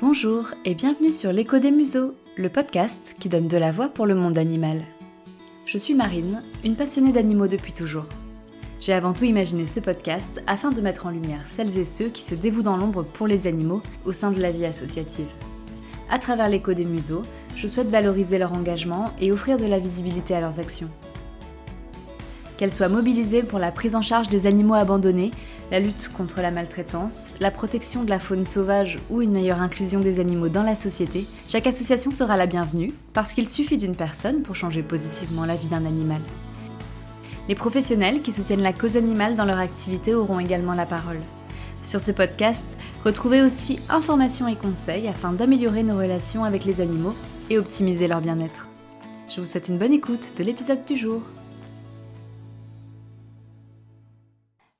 Bonjour et bienvenue sur l'Écho des Museaux, le podcast qui donne de la voix pour le monde animal. Je suis Marine, une passionnée d'animaux depuis toujours. J'ai avant tout imaginé ce podcast afin de mettre en lumière celles et ceux qui se dévouent dans l'ombre pour les animaux au sein de la vie associative. À travers l'Écho des Museaux, je souhaite valoriser leur engagement et offrir de la visibilité à leurs actions. Qu'elles soient mobilisées pour la prise en charge des animaux abandonnés, la lutte contre la maltraitance, la protection de la faune sauvage ou une meilleure inclusion des animaux dans la société, chaque association sera la bienvenue parce qu'il suffit d'une personne pour changer positivement la vie d'un animal. Les professionnels qui soutiennent la cause animale dans leur activité auront également la parole. Sur ce podcast, retrouvez aussi informations et conseils afin d'améliorer nos relations avec les animaux et optimiser leur bien-être. Je vous souhaite une bonne écoute de l'épisode du jour.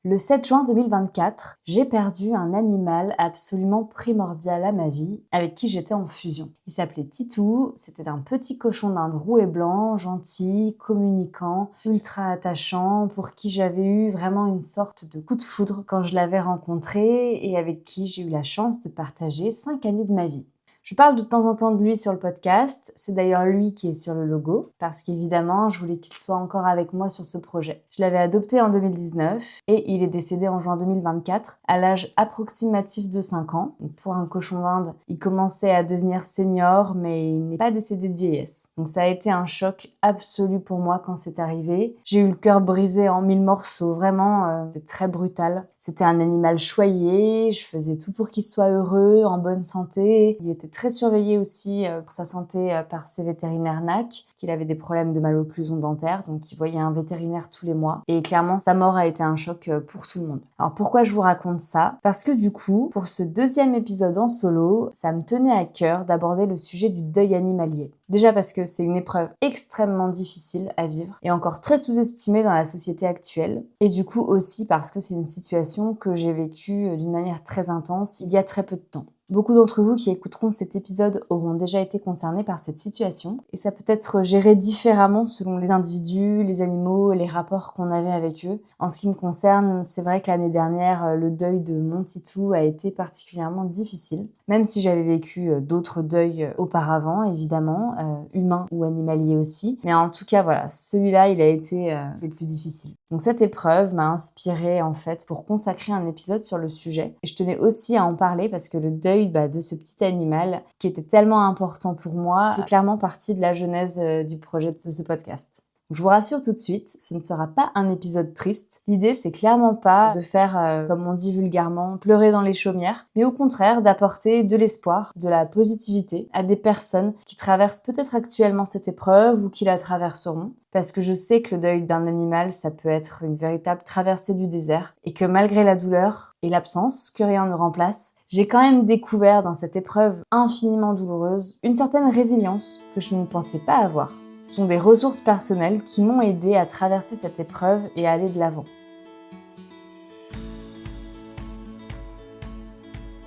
Le 7 juin 2024, j'ai perdu un animal absolument primordial à ma vie, avec qui j'étais en fusion. Il s'appelait Titou, c'était un petit cochon d'Inde roux et blanc, gentil, communicant, ultra attachant, pour qui j'avais eu vraiment une sorte de coup de foudre quand je l'avais rencontré et avec qui j'ai eu la chance de partager 5 années de ma vie. Je parle de temps en temps de lui sur le podcast, c'est d'ailleurs lui qui est sur le logo, parce qu'évidemment, je voulais qu'il soit encore avec moi sur ce projet. Je l'avais adopté en 2019 et il est décédé en juin 2024 à l'âge approximatif de 5 ans. Donc pour un cochon d'Inde, il commençait à devenir senior, mais il n'est pas décédé de vieillesse. Donc ça a été un choc absolu pour moi quand c'est arrivé. J'ai eu le cœur brisé en 1000 morceaux, vraiment, c'était très brutal. C'était un animal choyé, je faisais tout pour qu'il soit heureux, en bonne santé. Il était très surveillé aussi pour sa santé par ses vétérinaires NAC, parce qu'il avait des problèmes de malocclusion dentaire, donc il voyait un vétérinaire tous les mois. Et clairement, sa mort a été un choc pour tout le monde. Alors pourquoi je vous raconte ça ? Parce que du coup, pour ce deuxième épisode en solo, ça me tenait à cœur d'aborder le sujet du deuil animalier. Déjà parce que c'est une épreuve extrêmement difficile à vivre et encore très sous-estimée dans la société actuelle. Et du coup aussi parce que c'est une situation que j'ai vécue d'une manière très intense il y a très peu de temps. Beaucoup d'entre vous qui écouteront cet épisode auront déjà été concernés par cette situation et ça peut être géré différemment selon les individus, les animaux et les rapports qu'on avait avec eux. En ce qui me concerne, c'est vrai que l'année dernière, le deuil de mon Titou a été particulièrement difficile, même si j'avais vécu d'autres deuils auparavant, évidemment, humains ou animaliers aussi. Mais en tout cas, voilà, celui-là, il a été le plus difficile. Donc cette épreuve m'a inspirée en fait pour consacrer un épisode sur le sujet. Et je tenais aussi à en parler parce que le deuil de ce petit animal qui était tellement important pour moi fait clairement partie de la genèse du projet de ce podcast. Je vous rassure tout de suite, ce ne sera pas un épisode triste. L'idée, c'est clairement pas de faire, comme on dit vulgairement, pleurer dans les chaumières, mais au contraire d'apporter de l'espoir, de la positivité à des personnes qui traversent peut-être actuellement cette épreuve ou qui la traverseront. Parce que je sais que le deuil d'un animal, ça peut être une véritable traversée du désert et que malgré la douleur et l'absence que rien ne remplace, j'ai quand même découvert dans cette épreuve infiniment douloureuse une certaine résilience que je ne pensais pas avoir. Ce sont des ressources personnelles qui m'ont aidé à traverser cette épreuve et à aller de l'avant.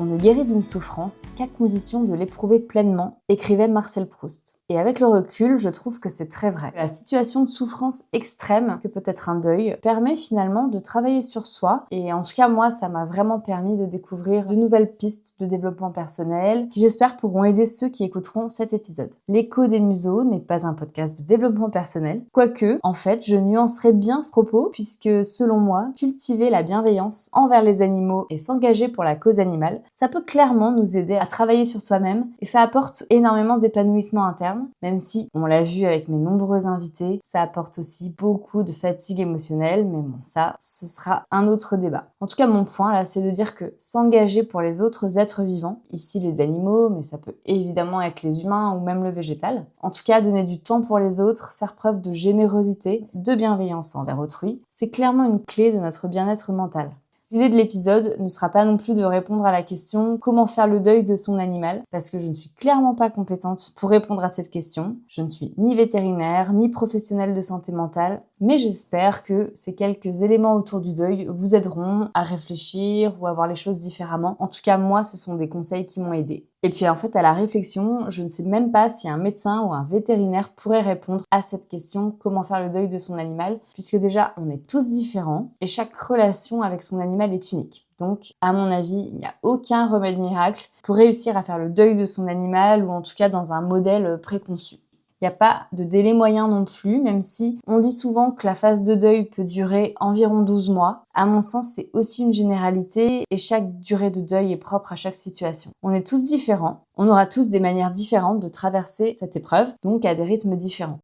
On ne guérit d'une souffrance qu'à condition de l'éprouver pleinement, écrivait Marcel Proust. Et avec le recul, je trouve que c'est très vrai. La situation de souffrance extrême, que peut être un deuil, permet finalement de travailler sur soi. Et en tout cas, moi, ça m'a vraiment permis de découvrir de nouvelles pistes de développement personnel, qui j'espère pourront aider ceux qui écouteront cet épisode. L'Écho des Museaux n'est pas un podcast de développement personnel, quoique, en fait, je nuancerai bien ce propos, puisque selon moi, cultiver la bienveillance envers les animaux et s'engager pour la cause animale, ça peut clairement nous aider à travailler sur soi-même et ça apporte énormément d'épanouissement interne, même si, on l'a vu avec mes nombreux invités, ça apporte aussi beaucoup de fatigue émotionnelle, mais bon, ça, ce sera un autre débat. En tout cas, mon point là, c'est de dire que s'engager pour les autres êtres vivants, ici les animaux, mais ça peut évidemment être les humains ou même le végétal, en tout cas, donner du temps pour les autres, faire preuve de générosité, de bienveillance envers autrui, c'est clairement une clé de notre bien-être mental. L'idée de l'épisode ne sera pas non plus de répondre à la question « Comment faire le deuil de son animal ?» parce que je ne suis clairement pas compétente pour répondre à cette question. Je ne suis ni vétérinaire, ni professionnelle de santé mentale, mais j'espère que ces quelques éléments autour du deuil vous aideront à réfléchir ou à voir les choses différemment. En tout cas, moi, ce sont des conseils qui m'ont aidée. Et puis en fait, à la réflexion, je ne sais même pas si un médecin ou un vétérinaire pourrait répondre à cette question, comment faire le deuil de son animal, puisque déjà, on est tous différents et chaque relation avec son animal est unique. Donc, à mon avis, il n'y a aucun remède miracle pour réussir à faire le deuil de son animal ou en tout cas dans un modèle préconçu. Il n'y a pas de délai moyen non plus, même si on dit souvent que la phase de deuil peut durer environ 12 mois. À mon sens, c'est aussi une généralité et chaque durée de deuil est propre à chaque situation. On est tous différents, on aura tous des manières différentes de traverser cette épreuve, donc à des rythmes différents.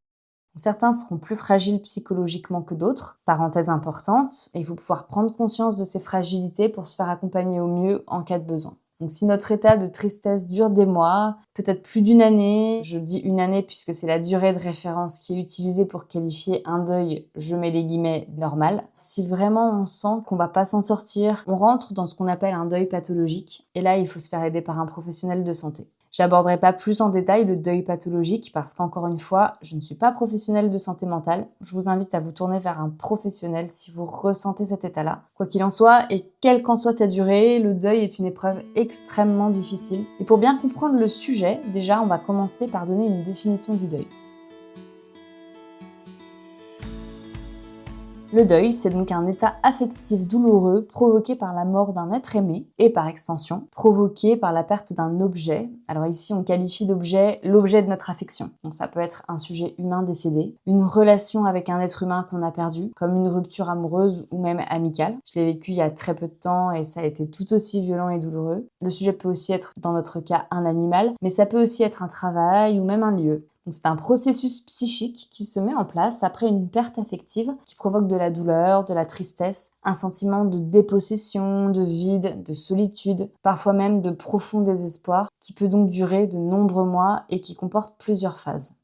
Certains seront plus fragiles psychologiquement que d'autres, parenthèse importante, et il faut pouvoir prendre conscience de ces fragilités pour se faire accompagner au mieux en cas de besoin. Donc si notre état de tristesse dure des mois, peut-être plus d'une année, je dis une année puisque c'est la durée de référence qui est utilisée pour qualifier un deuil, je mets les guillemets, normal. Si vraiment on sent qu'on va pas s'en sortir, on rentre dans ce qu'on appelle un deuil pathologique, et là il faut se faire aider par un professionnel de santé. J'aborderai pas plus en détail le deuil pathologique parce qu'encore une fois, je ne suis pas professionnelle de santé mentale. Je vous invite à vous tourner vers un professionnel si vous ressentez cet état-là. Quoi qu'il en soit, et quelle qu'en soit sa durée, le deuil est une épreuve extrêmement difficile. Et pour bien comprendre le sujet, déjà, on va commencer par donner une définition du deuil. Le deuil, c'est donc un état affectif douloureux provoqué par la mort d'un être aimé et par extension, provoqué par la perte d'un objet. Alors ici, on qualifie d'objet l'objet de notre affection. Donc ça peut être un sujet humain décédé, une relation avec un être humain qu'on a perdu, comme une rupture amoureuse ou même amicale. Je l'ai vécu il y a très peu de temps et ça a été tout aussi violent et douloureux. Le sujet peut aussi être, dans notre cas, un animal, mais ça peut aussi être un travail ou même un lieu. Donc c'est un processus psychique qui se met en place après une perte affective qui provoque de la douleur, de la tristesse, un sentiment de dépossession, de vide, de solitude, parfois même de profond désespoir, qui peut donc durer de nombreux mois et qui comporte plusieurs phases.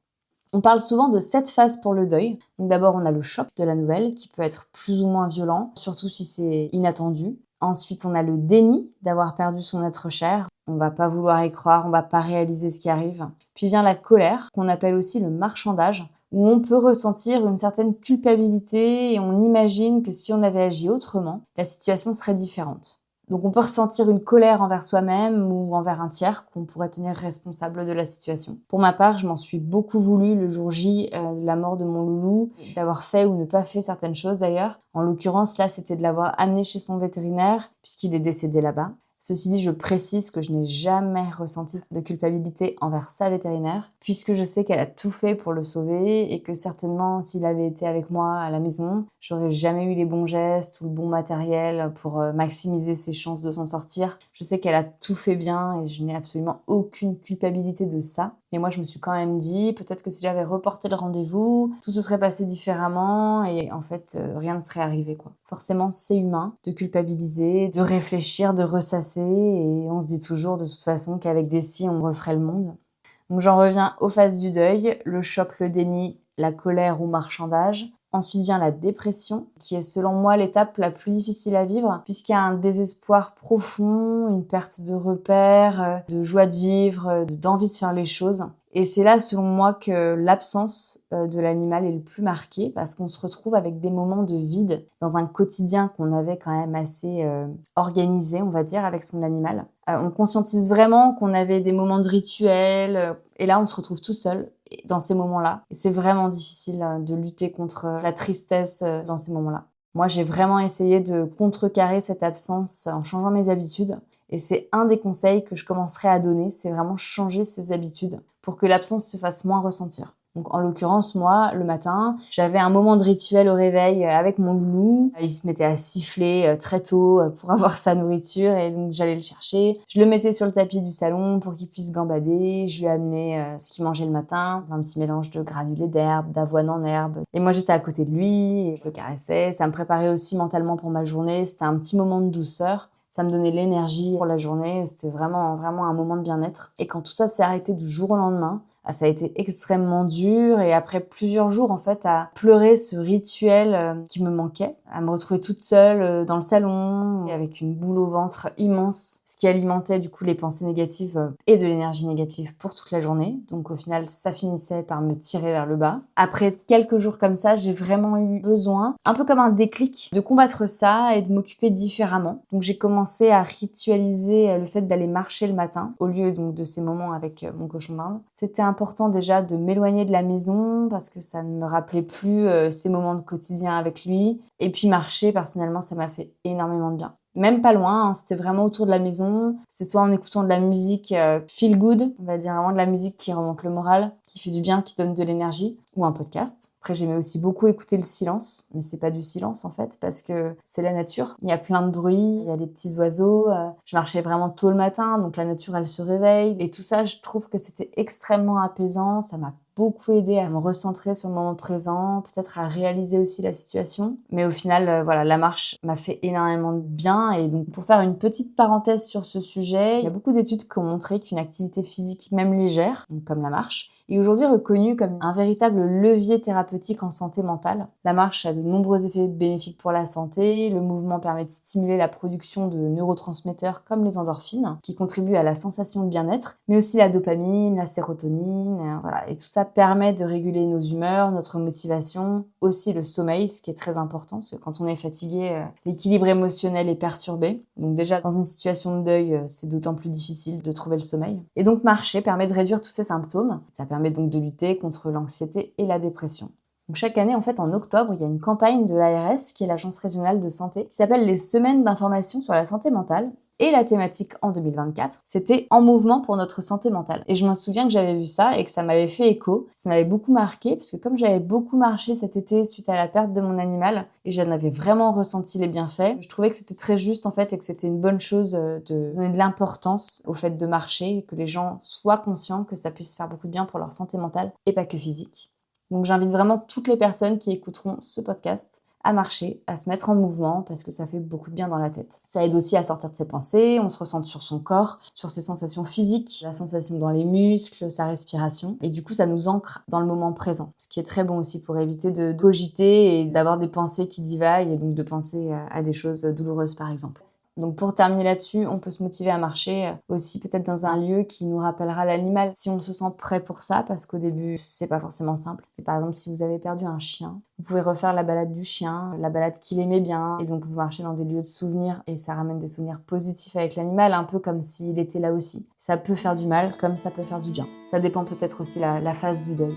On parle souvent de 7 phases pour le deuil. Donc d'abord, on a le choc de la nouvelle qui peut être plus ou moins violent, surtout si c'est inattendu. Ensuite, on a le déni d'avoir perdu son être cher. On va pas vouloir y croire, on va pas réaliser ce qui arrive. Puis vient la colère, qu'on appelle aussi le marchandage, où on peut ressentir une certaine culpabilité et on imagine que si on avait agi autrement, la situation serait différente. Donc on peut ressentir une colère envers soi-même ou envers un tiers qu'on pourrait tenir responsable de la situation. Pour ma part, je m'en suis beaucoup voulu le jour J de la mort de mon loulou, d'avoir fait ou ne pas fait certaines choses d'ailleurs. En l'occurrence, là, c'était de l'avoir amené chez son vétérinaire, puisqu'il est décédé là-bas. Ceci dit, je précise que je n'ai jamais ressenti de culpabilité envers sa vétérinaire, puisque je sais qu'elle a tout fait pour le sauver et que certainement, s'il avait été avec moi à la maison, j'aurais jamais eu les bons gestes ou le bon matériel pour maximiser ses chances de s'en sortir. Je sais qu'elle a tout fait bien et je n'ai absolument aucune culpabilité de ça. Et moi, je me suis quand même dit, peut-être que si j'avais reporté le rendez-vous, tout se serait passé différemment et en fait, rien ne serait arrivé, quoi. Forcément, c'est humain de culpabiliser, de réfléchir, de ressasser et on se dit toujours de toute façon qu'avec des si, on referait le monde. Donc j'en reviens aux phases du deuil, le choc, le déni, la colère ou marchandage. Ensuite vient la dépression, qui est selon moi l'étape la plus difficile à vivre, puisqu'il y a un désespoir profond, une perte de repères, de joie de vivre, d'envie de faire les choses. Et c'est là, selon moi, que l'absence de l'animal est le plus marqué, parce qu'on se retrouve avec des moments de vide dans un quotidien qu'on avait quand même assez organisé, on va dire, avec son animal. On conscientise vraiment qu'on avait des moments de rituel, et là, on se retrouve tout seul dans ces moments-là. Et c'est vraiment difficile de lutter contre la tristesse dans ces moments-là. Moi, j'ai vraiment essayé de contrecarrer cette absence en changeant mes habitudes. Et c'est un des conseils que je commencerai à donner, c'est vraiment changer ses habitudes pour que l'absence se fasse moins ressentir. Donc en l'occurrence, moi, le matin, j'avais un moment de rituel au réveil avec mon loulou. Il se mettait à siffler très tôt pour avoir sa nourriture et donc j'allais le chercher. Je le mettais sur le tapis du salon pour qu'il puisse gambader. Je lui amenais ce qu'il mangeait le matin, un petit mélange de granulés d'herbe, d'avoine en herbe. Et moi, j'étais à côté de lui et je le caressais. Ça me préparait aussi mentalement pour ma journée. C'était un petit moment de douceur. Ça me donnait l'énergie pour la journée. C'était vraiment, vraiment un moment de bien-être. Et quand tout ça s'est arrêté du jour au lendemain, Ça a été extrêmement dur et après plusieurs jours en fait à pleurer ce rituel qui me manquait, à me retrouver toute seule dans le salon avec une boule au ventre immense, ce qui alimentait du coup les pensées négatives et de l'énergie négative pour toute la journée. Donc au final ça finissait par me tirer vers le bas. Après quelques jours comme ça, j'ai vraiment eu besoin, un peu comme un déclic, de combattre ça et de m'occuper différemment. Donc j'ai commencé à ritualiser le fait d'aller marcher le matin au lieu donc de ces moments avec mon cochon d'Inde. C'était important déjà de m'éloigner de la maison parce que ça ne me rappelait plus ces moments de quotidien avec lui. Et puis marcher, personnellement, ça m'a fait énormément de bien. Même pas loin, c'était vraiment autour de la maison. C'est soit en écoutant de la musique feel good, on va dire vraiment de la musique qui remonte le moral, qui fait du bien, qui donne de l'énergie, ou un podcast. Après, j'aimais aussi beaucoup écouter le silence, mais c'est pas du silence en fait, parce que c'est la nature. Il y a plein de bruit, il y a des petits oiseaux. Je marchais vraiment tôt le matin, donc la nature, elle se réveille. Et tout ça, je trouve que c'était extrêmement apaisant. Ça m'a beaucoup aidé à me recentrer sur le moment présent, peut-être à réaliser aussi la situation. Mais au final, voilà, la marche m'a fait énormément de bien. Et donc, pour faire une petite parenthèse sur ce sujet, il y a beaucoup d'études qui ont montré qu'une activité physique, même légère, donc comme la marche, est aujourd'hui reconnue comme un véritable levier thérapeutique en santé mentale. La marche a de nombreux effets bénéfiques pour la santé. Le mouvement permet de stimuler la production de neurotransmetteurs comme les endorphines, qui contribuent à la sensation de bien-être, mais aussi la dopamine, la sérotonine, voilà. Et tout ça permet de réguler nos humeurs, notre motivation, aussi le sommeil, ce qui est très important, parce que quand on est fatigué, l'équilibre émotionnel est perturbé. Donc déjà, dans une situation de deuil, c'est d'autant plus difficile de trouver le sommeil. Et donc marcher permet de réduire tous ces symptômes. Ça permet donc de lutter contre l'anxiété et la dépression. Donc chaque année, en fait, en octobre, il y a une campagne de l'ARS, qui est l'Agence régionale de santé, qui s'appelle les Semaines d'information sur la santé mentale. Et la thématique en 2024, c'était en mouvement pour notre santé mentale. Et je m'en souviens que j'avais vu ça et que ça m'avait fait écho. Ça m'avait beaucoup marqué parce que comme j'avais beaucoup marché cet été suite à la perte de mon animal et j'en avais vraiment ressenti les bienfaits, je trouvais que c'était très juste en fait et que c'était une bonne chose de donner de l'importance au fait de marcher et que les gens soient conscients que ça puisse faire beaucoup de bien pour leur santé mentale et pas que physique. Donc j'invite vraiment toutes les personnes qui écouteront ce podcast à marcher, à se mettre en mouvement parce que ça fait beaucoup de bien dans la tête. Ça aide aussi à sortir de ses pensées, on se ressente sur son corps, sur ses sensations physiques, la sensation dans les muscles, sa respiration. Et du coup, ça nous ancre dans le moment présent, ce qui est très bon aussi pour éviter de cogiter et d'avoir des pensées qui divaguent et donc de penser à des choses douloureuses par exemple. Donc pour terminer là-dessus, on peut se motiver à marcher aussi peut-être dans un lieu qui nous rappellera l'animal si on se sent prêt pour ça, parce qu'au début, c'est pas forcément simple. Mais par exemple, si vous avez perdu un chien, vous pouvez refaire la balade du chien, la balade qu'il aimait bien, et donc vous marchez dans des lieux de souvenirs et ça ramène des souvenirs positifs avec l'animal, un peu comme s'il était là aussi. Ça peut faire du mal comme ça peut faire du bien. Ça dépend peut-être aussi la phase du deuil.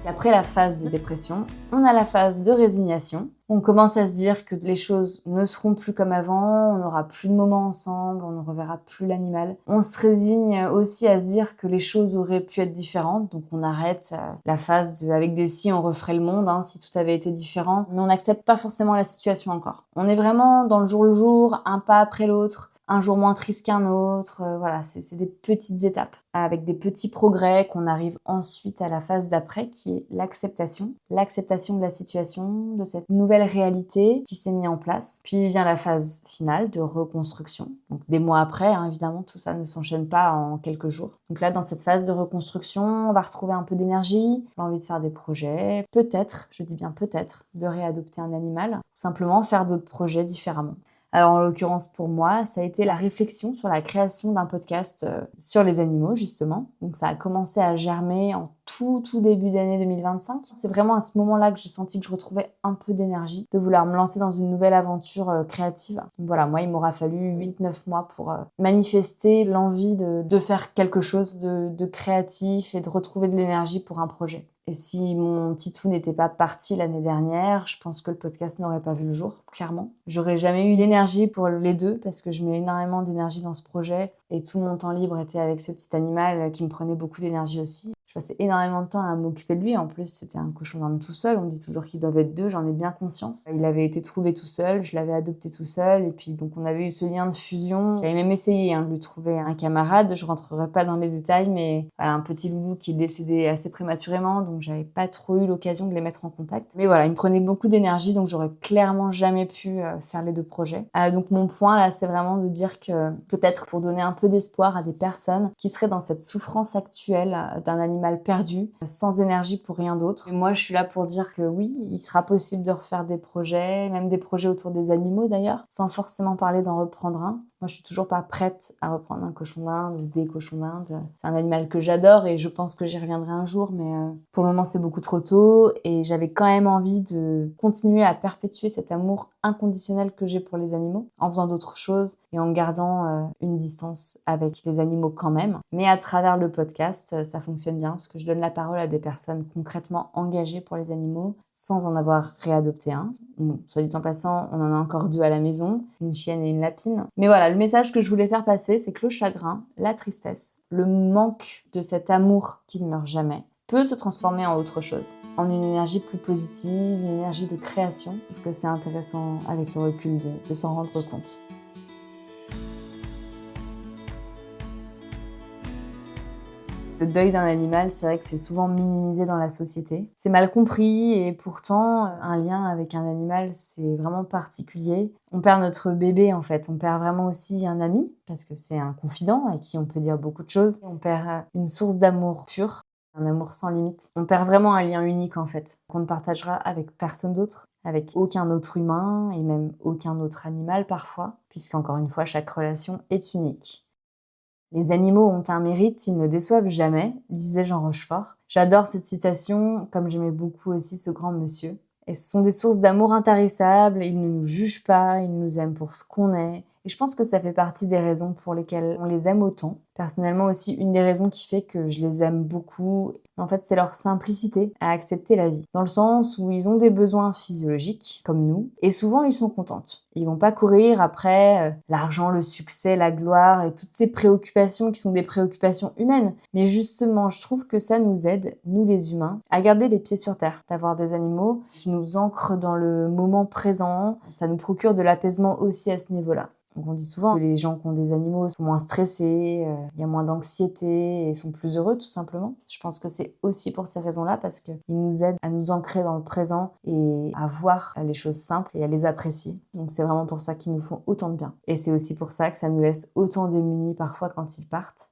Après la phase de dépression, on a la phase de résignation. On commence à se dire que les choses ne seront plus comme avant, on n'aura plus de moments ensemble, on ne reverra plus l'animal. On se résigne aussi à se dire que les choses auraient pu être différentes, donc on arrête la phase de avec des si on referait le monde, si tout avait été différent, mais on n'accepte pas forcément la situation encore. On est vraiment dans le jour, un pas après l'autre, un jour moins triste qu'un autre, voilà, c'est des petites étapes avec des petits progrès qu'on arrive ensuite à la phase d'après qui est l'acceptation. L'acceptation de la situation, de cette nouvelle réalité qui s'est mise en place. Puis vient la phase finale de reconstruction. Donc des mois après, évidemment, tout ça ne s'enchaîne pas en quelques jours. Donc là, dans cette phase de reconstruction, on va retrouver un peu d'énergie, l'envie de faire des projets, peut-être, je dis bien peut-être, de réadopter un animal, ou simplement faire d'autres projets différemment. Alors en l'occurrence pour moi, ça a été la réflexion sur la création d'un podcast sur les animaux justement. Donc ça a commencé à germer en tout début d'année 2025. C'est vraiment à ce moment-là que j'ai senti que je retrouvais un peu d'énergie, de vouloir me lancer dans une nouvelle aventure créative. Donc voilà, moi il m'aura fallu 8-9 mois pour manifester l'envie de faire quelque chose de créatif et de retrouver de l'énergie pour un projet. Et si mon titou n'était pas parti l'année dernière, je pense que le podcast n'aurait pas vu le jour, clairement. J'aurais jamais eu l'énergie pour les deux parce que je mets énormément d'énergie dans ce projet et tout mon temps libre était avec ce petit animal qui me prenait beaucoup d'énergie aussi. Je passais énormément de temps à m'occuper de lui. En plus, c'était un cochon d'Inde tout seul. On dit toujours qu'ils doivent être 2, j'en ai bien conscience. Il avait été trouvé tout seul, je l'avais adopté tout seul. Et puis, donc, on avait eu ce lien de fusion. J'avais même essayé de lui trouver un camarade. Je rentrerai pas dans les détails, mais voilà, un petit loulou qui est décédé assez prématurément. Donc, j'avais pas trop eu l'occasion de les mettre en contact. Mais voilà, il me prenait beaucoup d'énergie. Donc, j'aurais clairement jamais pu faire les 2 projets. Donc, mon point là, c'est vraiment de dire que peut-être pour donner un peu d'espoir à des personnes qui seraient dans cette souffrance actuelle d'un animal perdu, sans énergie pour rien d'autre. Et moi, je suis là pour dire que oui, il sera possible de refaire des projets, même des projets autour des animaux d'ailleurs, sans forcément parler d'en reprendre un. Moi, je suis toujours pas prête à reprendre un cochon d'Inde ou des cochons d'Inde. C'est un animal que j'adore et je pense que j'y reviendrai un jour, mais pour le moment, c'est beaucoup trop tôt et j'avais quand même envie de continuer à perpétuer cet amour inconditionnel que j'ai pour les animaux, en faisant d'autres choses et en gardant une distance avec les animaux quand même. Mais à travers le podcast, ça fonctionne bien parce que je donne la parole à des personnes concrètement engagées pour les animaux sans en avoir réadopté un. Bon, soit dit en passant, on en a encore 2 à la maison, une chienne et une lapine. Mais voilà, le message que je voulais faire passer, c'est que le chagrin, la tristesse, le manque de cet amour qui ne meurt jamais, peut se transformer en autre chose, en une énergie plus positive, une énergie de création. Je trouve que c'est intéressant avec le recul de s'en rendre compte. Le deuil d'un animal, c'est vrai que c'est souvent minimisé dans la société. C'est mal compris et pourtant, un lien avec un animal, c'est vraiment particulier. On perd notre bébé en fait, on perd vraiment aussi un ami, parce que c'est un confident à qui on peut dire beaucoup de choses. On perd une source d'amour pur, un amour sans limite. On perd vraiment un lien unique en fait, qu'on ne partagera avec personne d'autre, avec aucun autre humain et même aucun autre animal parfois, puisqu'encore une fois, chaque relation est unique. Les animaux ont un mérite, ils ne déçoivent jamais, disait Jean Rochefort. J'adore cette citation, comme j'aimais beaucoup aussi ce grand monsieur. Et ce sont des sources d'amour intarissables, ils ne nous jugent pas, ils nous aiment pour ce qu'on est. Et je pense que ça fait partie des raisons pour lesquelles on les aime autant. Personnellement aussi, une des raisons qui fait que je les aime beaucoup, en fait, c'est leur simplicité à accepter la vie. Dans le sens où ils ont des besoins physiologiques, comme nous, et souvent ils sont contentes. Ils vont pas courir après l'argent, le succès, la gloire et toutes ces préoccupations qui sont des préoccupations humaines. Mais justement, je trouve que ça nous aide, nous les humains, à garder les pieds sur terre, d'avoir des animaux qui nous ancrent dans le moment présent. Ça nous procure de l'apaisement aussi à ce niveau-là. Donc on dit souvent que les gens qui ont des animaux sont moins stressés, il y a moins d'anxiété et sont plus heureux tout simplement. Je pense que c'est aussi pour ces raisons-là parce qu'ils nous aident à nous ancrer dans le présent et à voir les choses simples et à les apprécier. Donc c'est vraiment pour ça qu'ils nous font autant de bien. Et c'est aussi pour ça que ça nous laisse autant démunis parfois quand ils partent.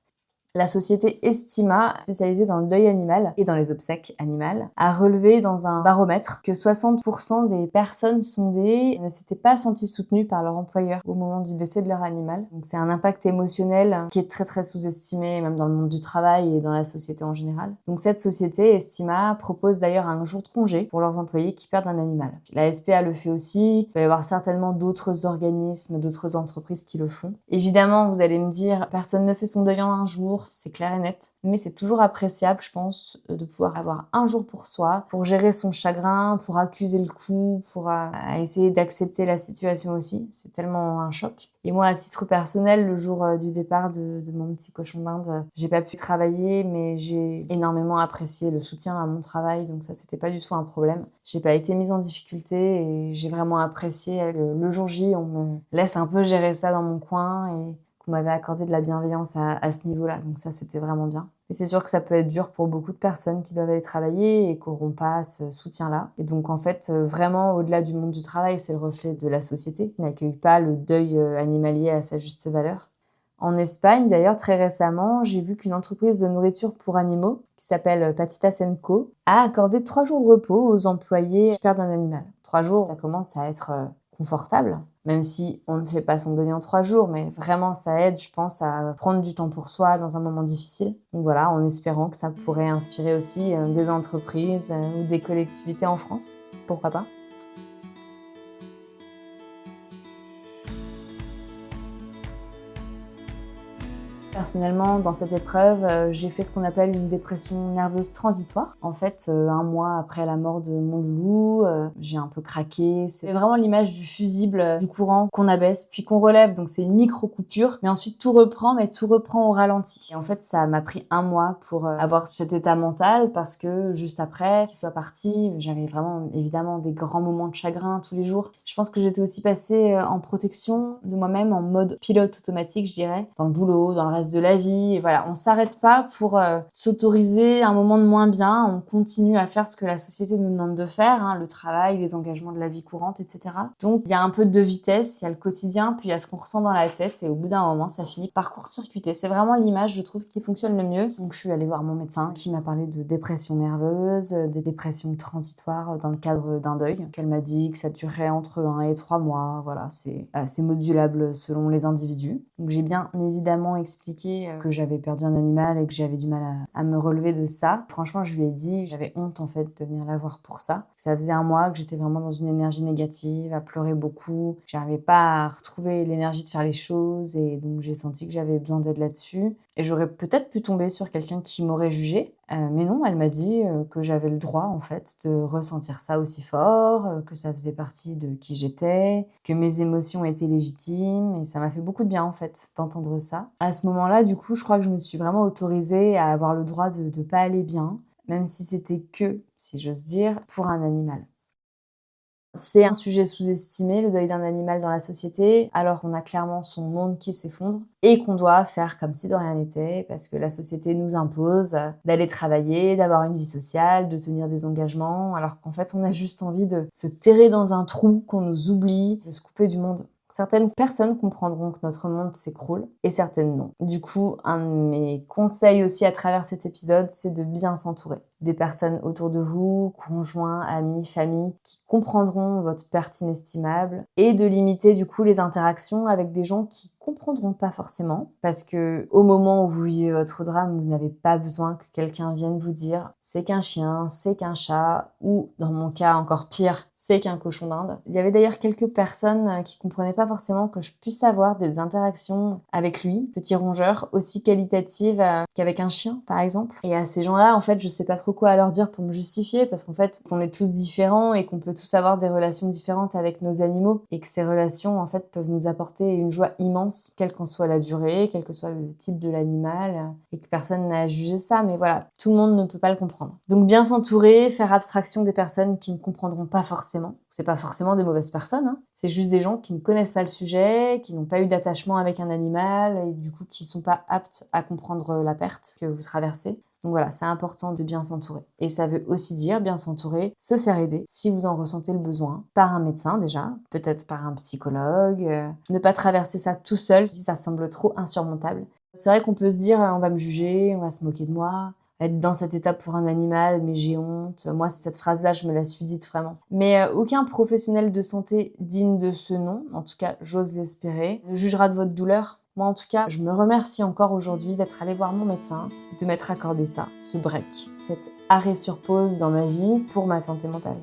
La société Estima, spécialisée dans le deuil animal et dans les obsèques animales, a relevé dans un baromètre que 60% des personnes sondées ne s'étaient pas senties soutenues par leur employeur au moment du décès de leur animal. Donc c'est un impact émotionnel qui est très très sous-estimé, même dans le monde du travail et dans la société en général. Donc cette société, Estima, propose d'ailleurs un jour de congé pour leurs employés qui perdent un animal. La SPA le fait aussi, il va y avoir certainement d'autres organismes, d'autres entreprises qui le font. Évidemment, vous allez me dire, personne ne fait son deuil en un jour, c'est clair et net. Mais c'est toujours appréciable, je pense, de pouvoir avoir un jour pour soi, pour gérer son chagrin, pour accuser le coup, pour essayer d'accepter la situation aussi. C'est tellement un choc. Et moi, à titre personnel, le jour du départ de mon petit cochon d'Inde, j'ai pas pu travailler, mais j'ai énormément apprécié le soutien à mon travail, donc ça, c'était pas du tout un problème. J'ai pas été mise en difficulté et j'ai vraiment apprécié le jour J, on me laisse un peu gérer ça dans mon coin et qu'on m'avait accordé de la bienveillance à ce niveau-là. Donc ça, c'était vraiment bien. Et c'est sûr que ça peut être dur pour beaucoup de personnes qui doivent aller travailler et qui n'auront pas ce soutien-là. Et donc en fait, vraiment, au-delà du monde du travail, c'est le reflet de la société qui n'accueille pas le deuil animalier à sa juste valeur. En Espagne, d'ailleurs, très récemment, j'ai vu qu'une entreprise de nourriture pour animaux, qui s'appelle Patitas & Co, a accordé 3 jours de repos aux employés qui perdent un animal. 3 jours, ça commence à être confortable, même si on ne fait pas son deuil en 3 jours, mais vraiment ça aide, je pense, à prendre du temps pour soi dans un moment difficile. Donc voilà, en espérant que ça pourrait inspirer aussi des entreprises ou des collectivités en France, pourquoi pas. Personnellement, dans cette épreuve, j'ai fait ce qu'on appelle une dépression nerveuse transitoire. En fait, 1 mois après la mort de mon loulou, j'ai un peu craqué. C'est vraiment l'image du fusible du courant qu'on abaisse puis qu'on relève, donc c'est une micro-coupure, mais ensuite tout reprend, mais tout reprend au ralenti. Et en fait, ça m'a pris 1 mois pour avoir cet état mental parce que juste après qu'il soit parti, j'avais vraiment évidemment des grands moments de chagrin tous les jours. Je pense que j'étais aussi passée en protection de moi-même, en mode pilote automatique, je dirais, dans le boulot, dans le reste de la vie. Et voilà, on s'arrête pas pour s'autoriser un moment de moins bien. On continue à faire ce que la société nous demande de faire, hein, le travail, les engagements de la vie courante, etc. Donc il y a un peu de vitesse, il y a le quotidien, puis il y a ce qu'on ressent dans la tête, et au bout d'un moment, ça finit par court-circuiter. C'est vraiment l'image, je trouve, qui fonctionne le mieux. Donc je suis allée voir mon médecin qui m'a parlé de dépression nerveuse, des dépressions transitoires dans le cadre d'un deuil, qu'elle m'a dit que ça durerait entre 1 et 3 mois. Voilà, c'est modulable selon les individus. Donc j'ai bien évidemment expliqué que j'avais perdu un animal et que j'avais du mal à me relever de ça. Franchement, je lui ai dit, j'avais honte en fait de venir la voir pour ça. Ça faisait 1 mois que j'étais vraiment dans une énergie négative, à pleurer beaucoup. J'arrivais pas à retrouver l'énergie de faire les choses, et donc j'ai senti que j'avais besoin d'aide là-dessus. Et j'aurais peut-être pu tomber sur quelqu'un qui m'aurait jugée. Mais non, elle m'a dit que j'avais le droit en fait de ressentir ça aussi fort, que ça faisait partie de qui j'étais, que mes émotions étaient légitimes, et ça m'a fait beaucoup de bien en fait d'entendre ça. À ce moment-là, du coup, je crois que je me suis vraiment autorisée à avoir le droit de pas aller bien, même si c'était que, si j'ose dire, pour un animal. C'est un sujet sous-estimé, le deuil d'un animal dans la société, alors qu'on a clairement son monde qui s'effondre et qu'on doit faire comme si de rien n'était parce que la société nous impose d'aller travailler, d'avoir une vie sociale, de tenir des engagements, alors qu'en fait on a juste envie de se terrer dans un trou, qu'on nous oublie, de se couper du monde. Certaines personnes comprendront que notre monde s'écroule et certaines non. Du coup, un de mes conseils aussi à travers cet épisode, c'est de bien s'entourer. Des personnes autour de vous, conjoints, amis, famille, qui comprendront votre perte inestimable, et de limiter du coup les interactions avec des gens qui comprendront pas forcément, parce que au moment où vous vivez votre drame, vous n'avez pas besoin que quelqu'un vienne vous dire c'est qu'un chien, c'est qu'un chat, ou dans mon cas encore pire, c'est qu'un cochon d'Inde. Il y avait d'ailleurs quelques personnes qui comprenaient pas forcément que je puisse avoir des interactions avec lui, petit rongeur, aussi qualitatives qu'avec un chien par exemple. Et à ces gens-là, en fait, je sais pas trop quoi leur dire pour me justifier, parce qu'en fait, qu'on est tous différents et qu'on peut tous avoir des relations différentes avec nos animaux, et que ces relations, en fait, peuvent nous apporter une joie immense, quelle qu'en soit la durée, quel que soit le type de l'animal, et que personne n'a à juger ça, mais voilà, tout le monde ne peut pas le comprendre. Donc bien s'entourer, faire abstraction des personnes qui ne comprendront pas forcément. C'est pas forcément des mauvaises personnes, hein. C'est juste des gens qui ne connaissent pas le sujet, qui n'ont pas eu d'attachement avec un animal, et du coup qui sont pas aptes à comprendre la perte que vous traversez. Donc voilà, c'est important de bien s'entourer. Et ça veut aussi dire bien s'entourer, se faire aider si vous en ressentez le besoin, par un médecin déjà, peut-être par un psychologue, ne pas traverser ça tout seul si ça semble trop insurmontable. C'est vrai qu'on peut se dire on va me juger, on va se moquer de moi, être dans cet état pour un animal, mais j'ai honte. Moi, cette phrase-là, je me la suis dite vraiment. Mais aucun professionnel de santé digne de ce nom, en tout cas, j'ose l'espérer, ne jugera de votre douleur. Moi, en tout cas, je me remercie encore aujourd'hui d'être allée voir mon médecin, de m'être accordé ça, ce break, cet arrêt sur pause dans ma vie pour ma santé mentale.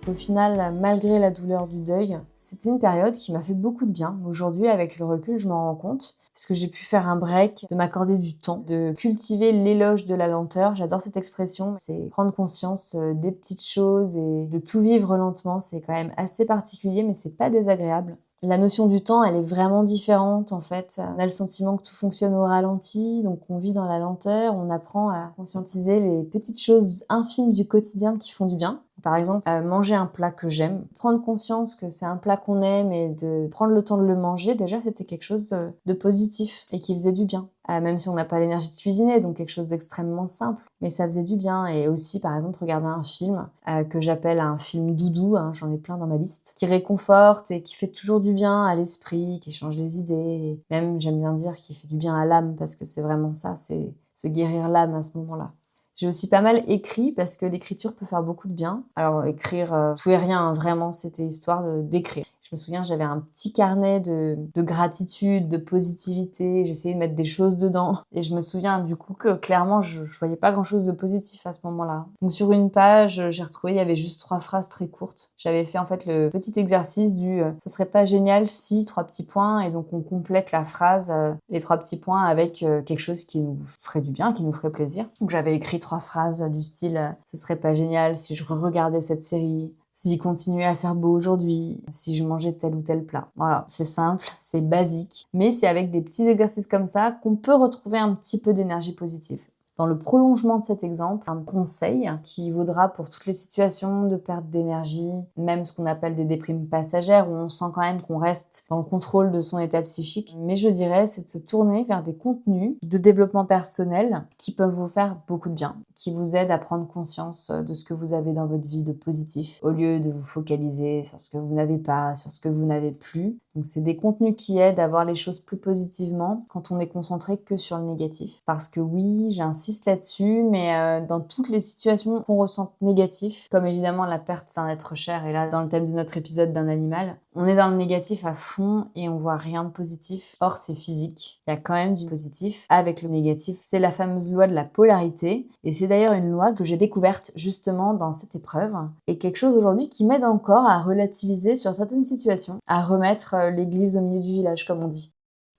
Au final, malgré la douleur du deuil, c'était une période qui m'a fait beaucoup de bien. Aujourd'hui, avec le recul, je m'en rends compte, parce que j'ai pu faire un break, de m'accorder du temps, de cultiver l'éloge de la lenteur. J'adore cette expression, c'est prendre conscience des petites choses et de tout vivre lentement. C'est quand même assez particulier, mais c'est pas désagréable. La notion du temps, elle est vraiment différente en fait. On a le sentiment que tout fonctionne au ralenti, donc on vit dans la lenteur, on apprend à conscientiser les petites choses infimes du quotidien qui font du bien. Par exemple, manger un plat que j'aime, prendre conscience que c'est un plat qu'on aime et de prendre le temps de le manger, déjà c'était quelque chose de positif et qui faisait du bien. Même si on n'a pas l'énergie de cuisiner, donc quelque chose d'extrêmement simple, mais ça faisait du bien. Et aussi, par exemple, regarder un film que j'appelle un film doudou, hein, j'en ai plein dans ma liste, qui réconforte et qui fait toujours du bien à l'esprit, qui change les idées, et même, j'aime bien dire, qui fait du bien à l'âme, parce que c'est vraiment ça, c'est se guérir l'âme à ce moment-là. J'ai aussi pas mal écrit parce que l'écriture peut faire beaucoup de bien. Alors écrire, tout et rien, hein, vraiment, c'était histoire d'écrire. Je me souviens, j'avais un petit carnet de gratitude, de positivité. J'essayais de mettre des choses dedans. Et je me souviens du coup que clairement, je voyais pas grand-chose de positif à ce moment-là. Donc sur une page, j'ai retrouvé, il y avait juste 3 phrases très courtes. J'avais fait en fait le petit exercice du ça serait pas génial si 3 petits points, et donc on complète la phrase, les 3 petits points avec quelque chose qui nous ferait du bien, qui nous ferait plaisir. Donc j'avais écrit 3 phrases du style ce serait pas génial si je regardais cette série, s'il continuait à faire beau aujourd'hui, si je mangeais tel ou tel plat. Voilà, c'est simple, c'est basique, mais c'est avec des petits exercices comme ça qu'on peut retrouver un petit peu d'énergie positive. Dans le prolongement de cet exemple, un conseil qui vaudra pour toutes les situations de perte d'énergie, même ce qu'on appelle des déprimes passagères, où on sent quand même qu'on reste dans le contrôle de son état psychique. Mais je dirais, c'est de se tourner vers des contenus de développement personnel qui peuvent vous faire beaucoup de bien, qui vous aident à prendre conscience de ce que vous avez dans votre vie de positif, au lieu de vous focaliser sur ce que vous n'avez pas, sur ce que vous n'avez plus. Donc c'est des contenus qui aident à voir les choses plus positivement quand on est concentré que sur le négatif. Parce que oui, j'insiste là-dessus, mais dans toutes les situations qu'on ressent négatives, comme évidemment la perte d'un être cher, et là dans le thème de notre épisode d'un animal, on est dans le négatif à fond et on voit rien de positif. Or c'est physique, il y a quand même du positif avec le négatif. C'est la fameuse loi de la polarité, et c'est d'ailleurs une loi que j'ai découverte justement dans cette épreuve, et quelque chose aujourd'hui qui m'aide encore à relativiser sur certaines situations, à remettre l'église au milieu du village, comme on dit.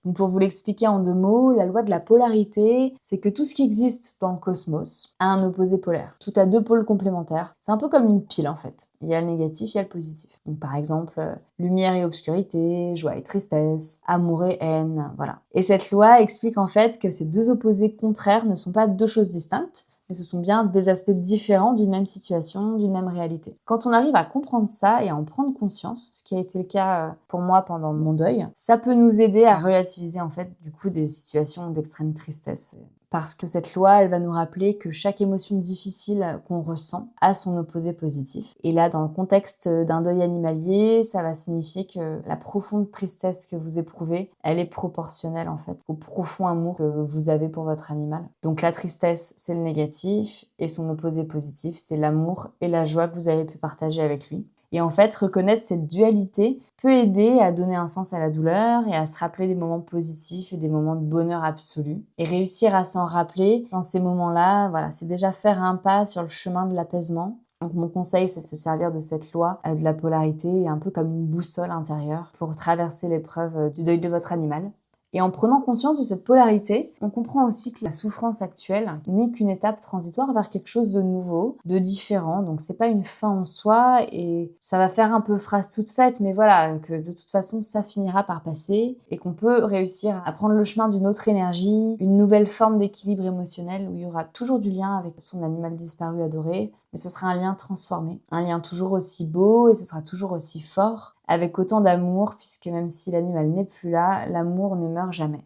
Donc pour vous l'expliquer en 2 mots, la loi de la polarité, c'est que tout ce qui existe dans le cosmos a un opposé polaire. Tout a 2 pôles complémentaires. C'est un peu comme une pile en fait. Il y a le négatif, il y a le positif. Donc par exemple, lumière et obscurité, joie et tristesse, amour et haine, voilà. Et cette loi explique en fait que ces 2 opposés contraires ne sont pas 2 choses distinctes, mais ce sont bien des aspects différents d'une même situation, d'une même réalité. Quand on arrive à comprendre ça et à en prendre conscience, ce qui a été le cas pour moi pendant mon deuil, ça peut nous aider à relativiser en fait du coup des situations d'extrême tristesse. Parce que cette loi, elle va nous rappeler que chaque émotion difficile qu'on ressent a son opposé positif. Et là, dans le contexte d'un deuil animalier, ça va signifier que la profonde tristesse que vous éprouvez, elle est proportionnelle en fait au profond amour que vous avez pour votre animal. Donc la tristesse, c'est le négatif, et son opposé positif, c'est l'amour et la joie que vous avez pu partager avec lui. Et en fait, reconnaître cette dualité peut aider à donner un sens à la douleur et à se rappeler des moments positifs et des moments de bonheur absolu. Et réussir à s'en rappeler dans ces moments-là, voilà, c'est déjà faire un pas sur le chemin de l'apaisement. Donc mon conseil, c'est de se servir de cette loi de la polarité, un peu comme une boussole intérieure pour traverser l'épreuve du deuil de votre animal. Et en prenant conscience de cette polarité, on comprend aussi que la souffrance actuelle n'est qu'une étape transitoire vers quelque chose de nouveau, de différent. Donc c'est pas une fin en soi, et ça va faire un peu phrase toute faite, mais voilà, que de toute façon ça finira par passer et qu'on peut réussir à prendre le chemin d'une autre énergie, une nouvelle forme d'équilibre émotionnel où il y aura toujours du lien avec son animal disparu adoré, mais ce sera un lien transformé, un lien toujours aussi beau, et ce sera toujours aussi fort, avec autant d'amour, puisque même si l'animal n'est plus là, l'amour ne meurt jamais.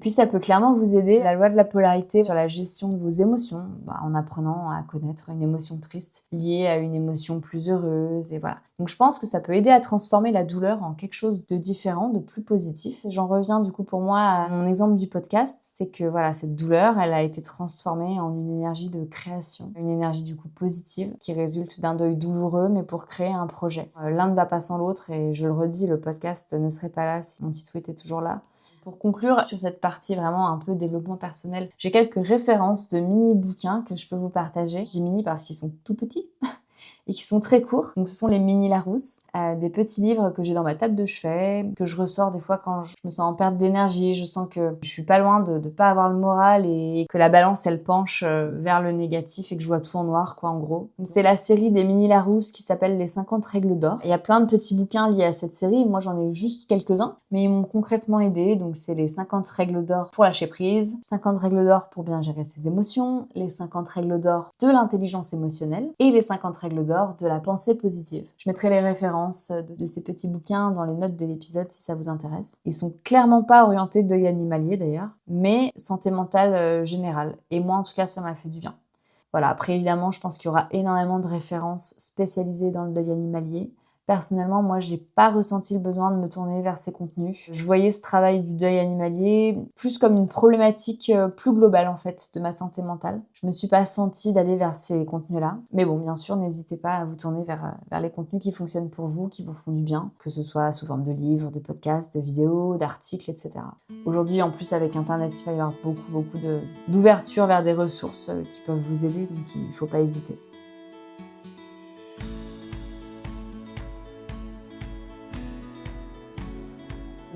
Puis ça peut clairement vous aider, la loi de la polarité, sur la gestion de vos émotions, en apprenant à connaître une émotion triste liée à une émotion plus heureuse, et voilà. Donc je pense que ça peut aider à transformer la douleur en quelque chose de différent, de plus positif. Et j'en reviens du coup pour moi à mon exemple du podcast, c'est que voilà, cette douleur, elle a été transformée en une énergie de création, une énergie du coup positive qui résulte d'un deuil douloureux, mais pour créer un projet. L'un ne va pas sans l'autre, et je le redis, le podcast ne serait pas là si mon petit tweet était toujours là. Pour conclure sur cette partie vraiment un peu développement personnel, j'ai quelques références de mini-bouquins que je peux vous partager. Je dis mini parce qu'ils sont tout petits et qui sont très courts. Donc ce sont les mini Larousse, des petits livres que j'ai dans ma table de chevet, que je ressors des fois quand je me sens en perte d'énergie, je sens que je suis pas loin de pas avoir le moral et que la balance elle penche vers le négatif et que je vois tout en noir quoi en gros. Donc c'est la série des mini Larousse qui s'appelle les 50 règles d'or. Il y a plein de petits bouquins liés à cette série, moi j'en ai juste quelques-uns, mais ils m'ont concrètement aidé. Donc c'est les 50 règles d'or pour lâcher prise, 50 règles d'or pour bien gérer ses émotions, les 50 règles d'or de l'intelligence émotionnelle et les 50 règles d'or de la pensée positive. Je mettrai les références de ces petits bouquins dans les notes de l'épisode si ça vous intéresse. Ils sont clairement pas orientés deuil animalier d'ailleurs, mais santé mentale générale. Et moi en tout cas ça m'a fait du bien. Voilà, après évidemment je pense qu'il y aura énormément de références spécialisées dans le deuil animalier, Personnellement, moi, j'ai pas ressenti le besoin de me tourner vers ces contenus. Je voyais ce travail du deuil animalier plus comme une problématique plus globale, en fait, de ma santé mentale. Je me suis pas sentie d'aller vers ces contenus-là. Mais bon, bien sûr, n'hésitez pas à vous tourner vers les contenus qui fonctionnent pour vous, qui vous font du bien, que ce soit sous forme de livres, de podcasts, de vidéos, d'articles, etc. Aujourd'hui, en plus, avec Internet, il va y avoir beaucoup d'ouverture vers des ressources qui peuvent vous aider, donc il faut pas hésiter.